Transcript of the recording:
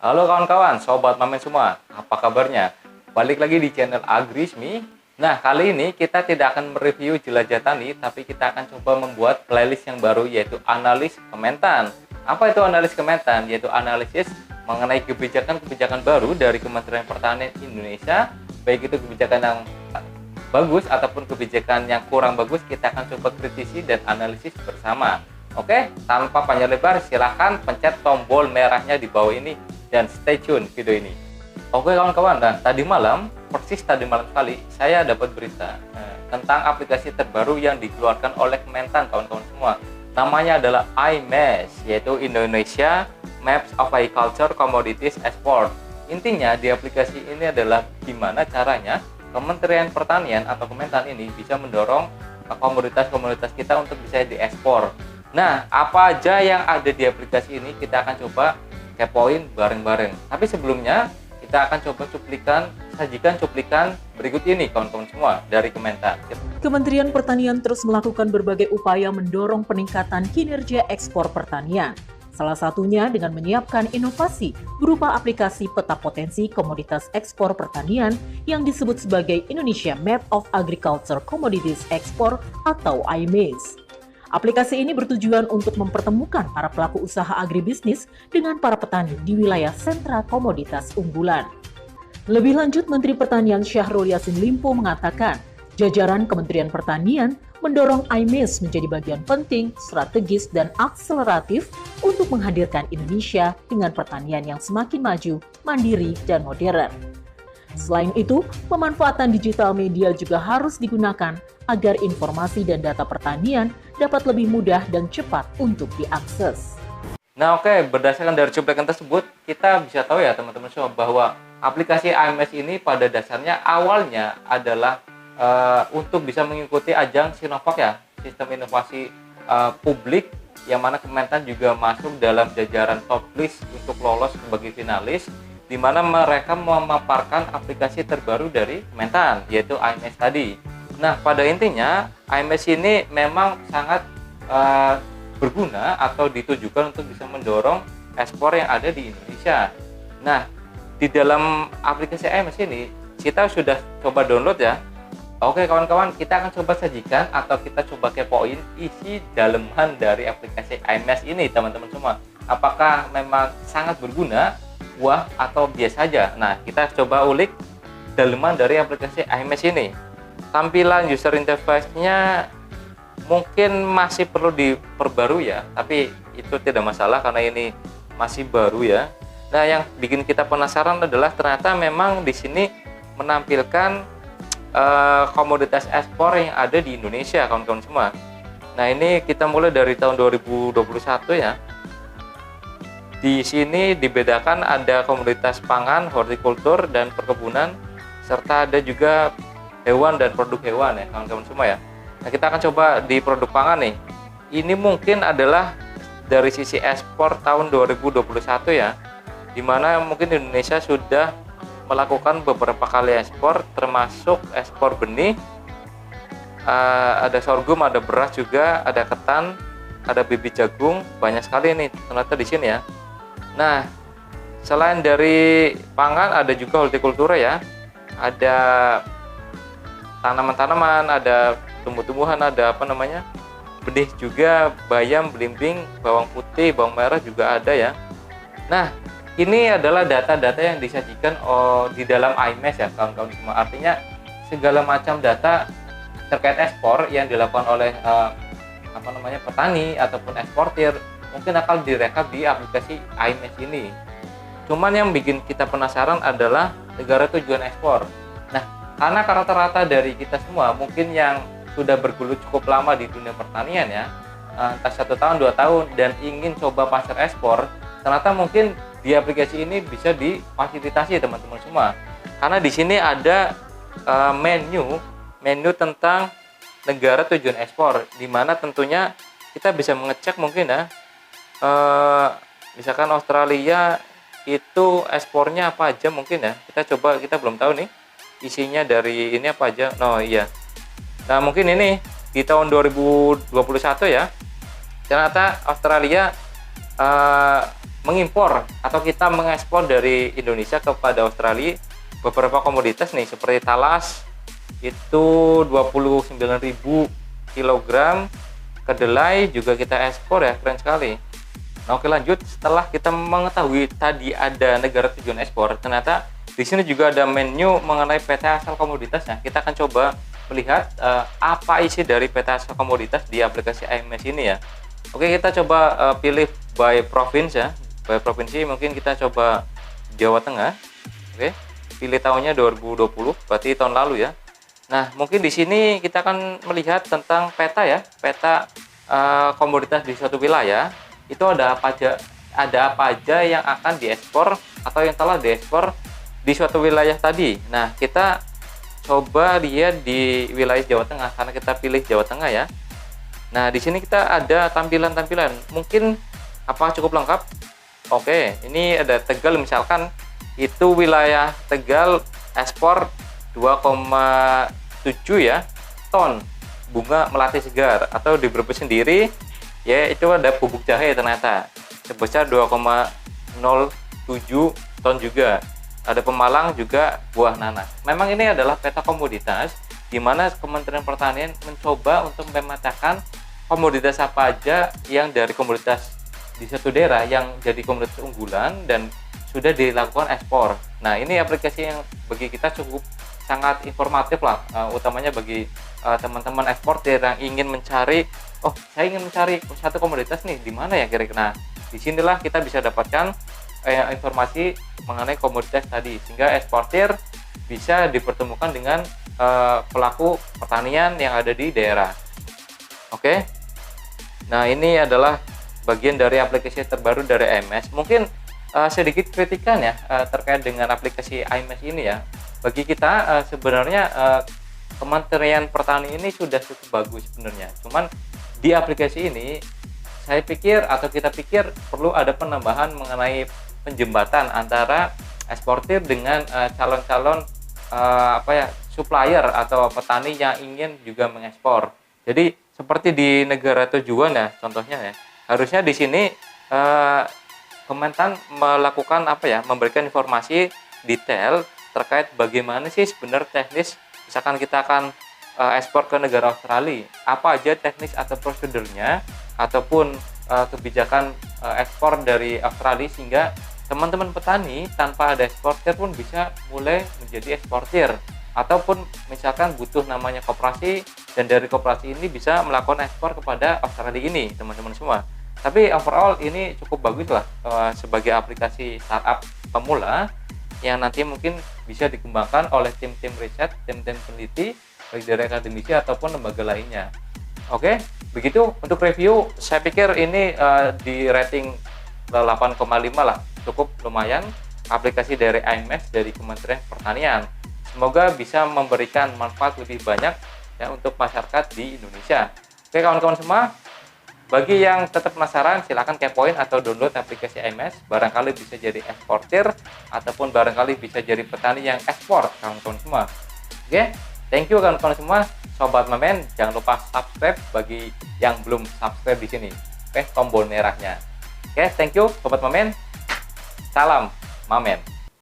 Halo kawan-kawan, sobat mamen semua, apa kabarnya? Balik lagi di channel Agrismi. Nah, kali ini kita tidak akan mereview jelajah tani, tapi kita akan coba membuat playlist yang baru, yaitu analis Kementan. Apa itu analis Kementan? Yaitu analisis mengenai kebijakan-kebijakan baru dari Kementerian Pertanian Indonesia, baik itu kebijakan yang bagus ataupun kebijakan yang kurang bagus, kita akan coba kritisi dan analisis bersama. Oke, tanpa panjang lebar, silahkan pencet tombol merahnya di bawah ini dan stay tune video ini. Oke kawan-kawan, nah tadi malam sekali saya dapat berita tentang aplikasi terbaru yang dikeluarkan oleh Kementan, kawan-kawan semua. Namanya adalah IMES, yaitu Indonesia Maps of Agriculture Commodities Export. Intinya di aplikasi ini adalah gimana caranya Kementerian Pertanian atau Kementan ini bisa mendorong komoditas-komoditas kita untuk bisa diekspor. Nah, apa aja yang ada di aplikasi ini kita akan coba kepoin bareng-bareng. Tapi sebelumnya kita akan coba sajikan cuplikan berikut ini kawan-kawan semua dari Kementan. Kementerian Pertanian terus melakukan berbagai upaya mendorong peningkatan kinerja ekspor pertanian. Salah satunya dengan menyiapkan inovasi berupa aplikasi peta potensi komoditas ekspor pertanian yang disebut sebagai Indonesia Map of Agriculture Commodities Export atau IMES. Aplikasi ini bertujuan untuk mempertemukan para pelaku usaha agribisnis dengan para petani di wilayah sentra komoditas unggulan. Lebih lanjut, Menteri Pertanian Syahrul Yassin Limpo mengatakan, jajaran Kementerian Pertanian mendorong IMES menjadi bagian penting, strategis, dan akseleratif untuk menghadirkan Indonesia dengan pertanian yang semakin maju, mandiri, dan modern. Selain itu, pemanfaatan digital media juga harus digunakan agar informasi dan data pertanian dapat lebih mudah dan cepat untuk diakses. Nah oke, berdasarkan dari cuplikan tersebut, kita bisa tahu ya teman-teman semua bahwa aplikasi IMES ini pada dasarnya awalnya adalah untuk bisa mengikuti ajang Sinovac ya, sistem inovasi publik, yang mana Kementan juga masuk dalam jajaran top list untuk lolos sebagai finalis, di mana mereka memaparkan aplikasi terbaru dari Kementan, yaitu IMES tadi. Nah, pada intinya IMES ini memang sangat berguna atau ditujukan untuk bisa mendorong ekspor yang ada di Indonesia. Nah, di dalam aplikasi IMES ini kita sudah coba download ya. Oke kawan-kawan, kita akan coba sajikan atau kita coba kepoin isi daleman dari aplikasi IMES ini teman-teman semua. Apakah memang sangat berguna, wah atau biasa saja? Nah, kita coba ulik daleman dari aplikasi IMES ini. Tampilan user interface-nya mungkin masih perlu diperbarui ya, tapi itu tidak masalah karena ini masih baru ya. Nah, yang bikin kita penasaran adalah ternyata memang di sini menampilkan komoditas ekspor yang ada di Indonesia, kawan-kawan semua. Nah, ini kita mulai dari tahun 2021 ya. Di sini dibedakan ada komoditas pangan, hortikultur, dan perkebunan, serta ada juga hewan dan produk hewan ya kawan-kawan semua ya. Nah, kita akan coba di produk pangan nih. Ini mungkin adalah dari sisi ekspor tahun 2021 ya, dimana mungkin Indonesia sudah melakukan beberapa kali ekspor, termasuk ekspor benih, ada sorghum, ada beras juga, ada ketan, ada bibit jagung, banyak sekali nih ternyata di sini ya. Nah, selain dari pangan ada juga hortikultura ya, ada tanaman-tanaman, ada tumbuh-tumbuhan, ada benih juga, bayam, belimbing, bawang putih, bawang merah juga ada ya. Nah, ini adalah data-data yang disajikan di dalam IMES ya kawan-kawan semua. Artinya segala macam data terkait ekspor yang dilakukan oleh petani ataupun eksportir mungkin akan direkap di aplikasi IMES ini. Cuman yang bikin kita penasaran adalah negara tujuan ekspor. Nah, karena rata-rata dari kita semua mungkin yang sudah bergelut cukup lama di dunia pertanian ya, entah 1 tahun 2 tahun dan ingin coba pasar ekspor, ternyata mungkin di aplikasi ini bisa difasilitasi teman-teman semua. Karena di sini ada menu tentang negara tujuan ekspor, di mana tentunya kita bisa mengecek mungkin ya, misalkan Australia itu ekspornya apa aja mungkin ya. Kita coba, kita belum tahu nih isinya dari ini apa aja. Oh iya. Nah, mungkin ini di tahun 2021 ya. Ternyata Australia mengimpor atau kita mengekspor dari Indonesia kepada Australia beberapa komoditas nih, seperti talas itu 29.000 kilogram, kedelai juga kita ekspor ya, keren sekali. Nah, oke, lanjut. Setelah kita mengetahui tadi ada negara tujuan ekspor, ternyata di sini juga ada menu mengenai PT asal komoditasnya. Kita akan coba melihat apa isi dari PT asal komoditas di aplikasi AMS ini ya. Oke, kita coba pilih by province ya. By provinsi mungkin kita coba Jawa Tengah. Oke, pilih tahunnya 2020, berarti tahun lalu ya. Nah, mungkin di sini kita akan melihat tentang peta ya, peta komoditas di suatu wilayah. Itu ada apa aja yang akan diekspor atau yang telah diekspor di suatu wilayah tadi. Nah, kita coba lihat di wilayah Jawa Tengah karena kita pilih Jawa Tengah ya. Nah, di sini kita ada tampilan-tampilan. Mungkin apa cukup lengkap? Oke, ini ada Tegal misalkan, itu wilayah Tegal ekspor 2,7 ya ton bunga melati segar, atau di Brebes sendiri ya itu ada bubuk jahe ternyata sebesar 2,07 ton juga. Ada Pemalang juga buah nanas. Memang ini adalah peta komoditas di mana Kementerian Pertanian mencoba untuk memetakan komoditas apa aja yang dari komoditas di satu daerah yang jadi komoditas unggulan dan sudah dilakukan ekspor. Nah, ini aplikasi yang bagi kita cukup sangat informatif lah, utamanya bagi teman-teman eksportir yang ingin mencari, oh saya ingin mencari satu komoditas nih, di mana ya kira-kira. Nah, disinilah kita bisa dapatkan informasi mengenai komoditas tadi, sehingga eksportir bisa dipertemukan dengan pelaku pertanian yang ada di daerah. Oke, nah ini adalah bagian dari aplikasi terbaru dari AMS. Mungkin sedikit kritikan ya terkait dengan aplikasi AMS ini ya. Bagi kita sebenarnya Kementerian Pertanian ini sudah cukup bagus sebenarnya. Cuman di aplikasi ini saya pikir atau kita pikir perlu ada penambahan mengenai penjembatan antara eksportir dengan calon-calon supplier atau petani yang ingin juga mengekspor. Jadi seperti di negara tujuan ya, contohnya ya, harusnya di sini Kementan melakukan memberikan informasi detail terkait bagaimana sih sebenarnya teknis, misalkan kita akan ekspor ke negara Australia, apa aja teknis atau prosedurnya ataupun kebijakan ekspor dari Australia, sehingga teman-teman petani tanpa ada eksportir pun bisa mulai menjadi eksportir, ataupun misalkan butuh namanya koperasi dan dari koperasi ini bisa melakukan ekspor kepada Australia ini, teman-teman semua. Tapi overall ini cukup bagus lah sebagai aplikasi startup pemula yang nanti mungkin bisa dikembangkan oleh tim-tim riset, tim-tim peneliti baik dari akademisi ataupun lembaga lainnya. Oke, begitu untuk review. Saya pikir ini di rating 8,5 lah, cukup lumayan aplikasi dari AMS dari Kementerian Pertanian. Semoga bisa memberikan manfaat lebih banyak ya untuk masyarakat di Indonesia. Oke kawan-kawan semua, bagi yang tetap penasaran silahkan kepoin atau download aplikasi AMS, barangkali bisa jadi eksportir ataupun barangkali bisa jadi petani yang ekspor kawan-kawan semua. Oke, thank you kawan-kawan semua, sobat Mamen, jangan lupa subscribe bagi yang belum subscribe di sini. Oke, tombol merahnya. Oke, thank you sobat Mamen. Salam Mamen.